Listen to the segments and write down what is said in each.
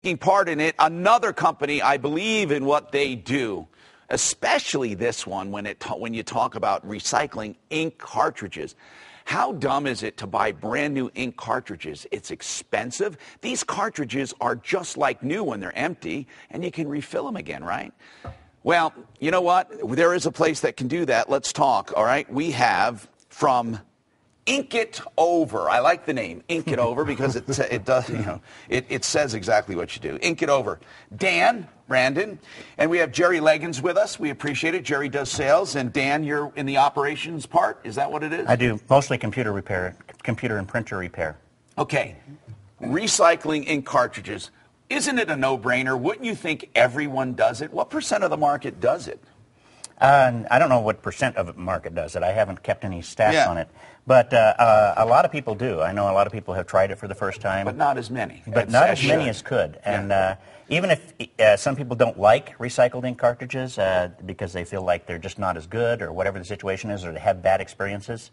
taking part in it. Another company, I believe in what they do, especially this one when you talk about recycling ink cartridges. How dumb is it to buy brand new ink cartridges? It's expensive. These cartridges are just like new when they're empty, and you can refill them again, right? Well, you know what? There is a place that can do that. Let's talk, all right? We have from Ink It Over. I like the name, Ink It Over, because it does, it says exactly what you do. Ink It Over. Dan, Brandon, and we have Jerry Leggins with us. We appreciate it. Jerry does sales, and Dan, you're in the operations part. Is that what it is? I do mostly computer repair, computer and printer repair. Okay. Recycling ink cartridges. Isn't it a no-brainer? Wouldn't you think everyone does it? What % of the market does it? I don't know what % of the market does it. I haven't kept any stats on it. But a lot of people do. I know a lot of people have tried it for the first time. But not as many. But not as many as could. And even if some people don't like recycled ink cartridges because they feel like they're just not as good or whatever the situation is, or they have bad experiences,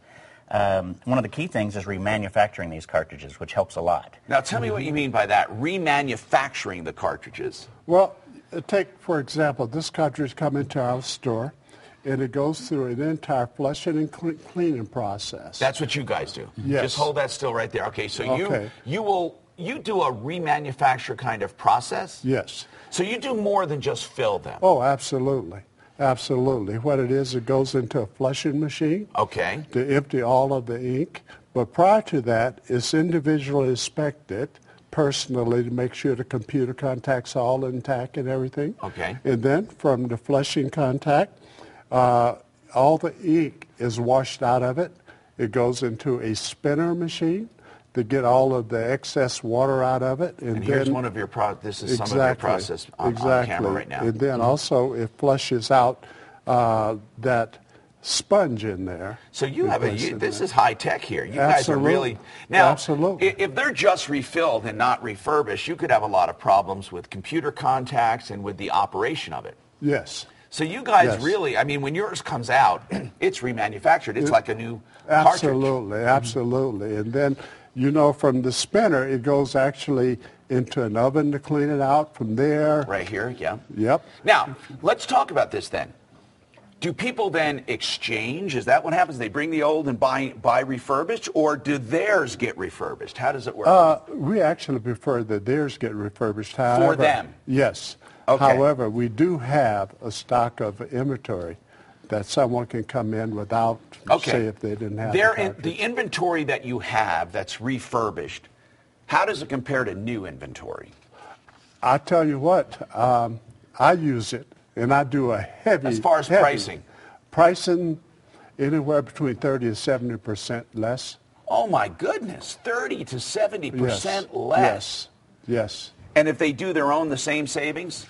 one of the key things is remanufacturing these cartridges, which helps a lot. Now tell me what you mean by that, remanufacturing the cartridges. Well, take, for example, this cartridge come into our store, and it goes through an entire flushing and cleaning process. That's what you guys do? Yes. Just hold that still right there. Okay, so you do a remanufacture kind of process? Yes. So you do more than just fill them? Oh, absolutely. Absolutely. What it is, it goes into a flushing machine. Okay. To empty all of the ink. But prior to that, it's individually inspected personally to make sure the computer contacts are all intact and everything. Okay. And then from the flushing contact, all the ink is washed out of it. It goes into a spinner machine to get all of the excess water out of it. And here's one of your this is some of your process on camera right now. And then also it flushes out that sponge in there. So you have this is high tech here. You Absolutely. guys are really now. Absolutely. If they're just refilled and not refurbished, you could have a lot of problems with computer contacts and with the operation of it. Yes. So you guys really, I mean, when yours comes out, it's remanufactured. It's like a new cartridge. Absolutely, absolutely. And then, from the spinner, it goes actually into an oven to clean it out from there. Right here, yeah. Yep. Now, let's talk about this then. Do people then exchange? Is that what happens? They bring the old and buy refurbished, or do theirs get refurbished? How does it work? We actually prefer that theirs get refurbished. However, for them? Yes. Okay. However, we do have a stock of inventory that someone can come in without, say, if they didn't have the inventory that you have that's refurbished, how does it compare to new inventory? I tell you what, I use it, and I do a heavy... As far as pricing? Pricing anywhere between 30 to 70% less. Oh, my goodness, 30 to 70% less? Yes, yes. And if they do their own, the same savings?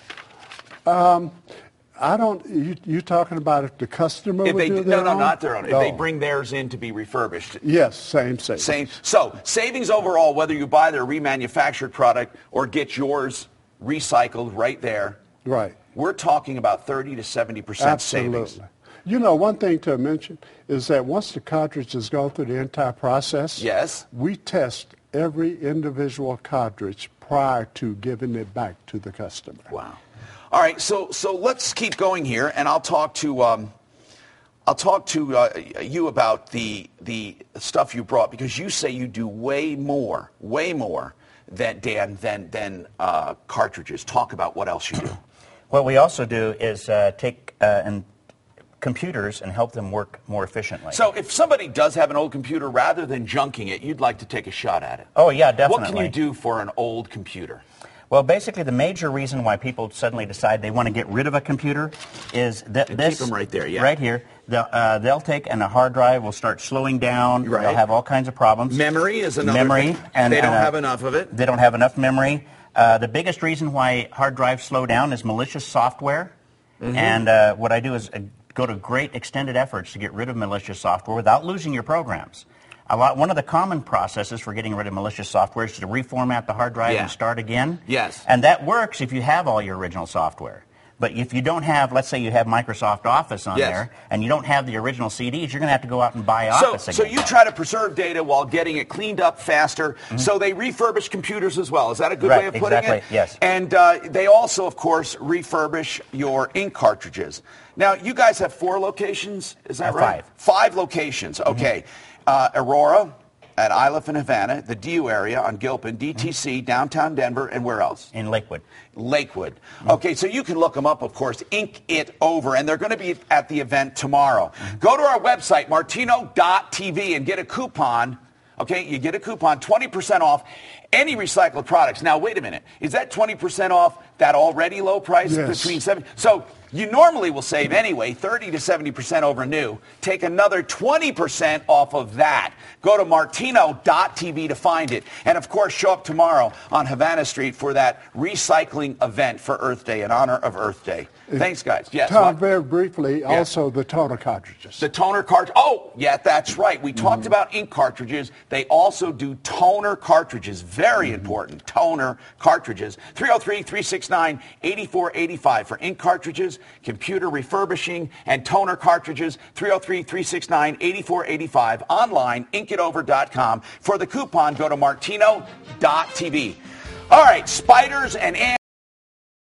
I don't, you talking about if the customer would do their own? No, not their own. No. If they bring theirs in to be refurbished. Yes, same savings. So, savings overall, whether you buy their remanufactured product or get yours recycled right there. Right. We're talking about 30 to 70% savings. Absolutely. One thing to mention is that once the cartridge has gone through the entire process, we test every individual cartridge prior to giving it back to the customer. Wow. All right, so let's keep going here, and I'll talk to you about the stuff you brought, because you say you do way more than cartridges. Talk about what else you do. What we also do is take computers and help them work more efficiently. So if somebody does have an old computer, rather than junking it, you'd like to take a shot at it. Oh, yeah, definitely. What can you do for an old computer? Well, basically, the major reason why people suddenly decide they want to get rid of a computer is that keep them right there, right here. They'll take, and the hard drive will start slowing down. Right. They'll have all kinds of problems. Memory is another thing. And they don't have enough of it. They don't have enough memory. The biggest reason why hard drives slow down is malicious software. Mm-hmm. And what I do is go to great extended efforts to get rid of malicious software without losing your programs. One of the common processes for getting rid of malicious software is to reformat the hard drive and start again. Yes. And that works if you have all your original software. But if you don't have, let's say you have Microsoft Office on Yes. there, and you don't have the original CDs, you're going to have to go out and buy Office So again. you try to preserve data while getting it cleaned up faster. So they refurbish computers as well. Is that a good Right, way of putting exactly, it? yes. And they also, of course, refurbish your ink cartridges. Now, you guys have 4 locations, is that right? 5. 5 locations, okay. Aurora, at Iliff and Havana, the DU area on Gilpin, DTC, downtown Denver, and where else? In Lakewood. Lakewood. Okay, so you can look them up, of course, Ink It Over, and they're going to be at the event tomorrow. Go to our website, martino.tv, and get a coupon. Okay, you get a coupon, 20% off any recycled products. Now, wait a minute. Is that 20% off that already low price? Yes. Between 7? So you normally will save anyway 30 to 70% over new. Take another 20% off of that. Go to martino.tv to find it. And, of course, show up tomorrow on Havana Street for that recycling event for Earth Day, in honor of Earth Day. Thanks, guys. Yes. Tom, what? very briefly, also the toner cartridges. The toner cartridge. Oh, yeah, that's right. We talked about ink cartridges. They also do toner cartridges. Very important. Toner cartridges. 303-369-8485 for ink cartridges, computer refurbishing, and toner cartridges. 303-369-8485. Online, inkitover.com. For the coupon, go to martino.tv. All right, spiders and ants.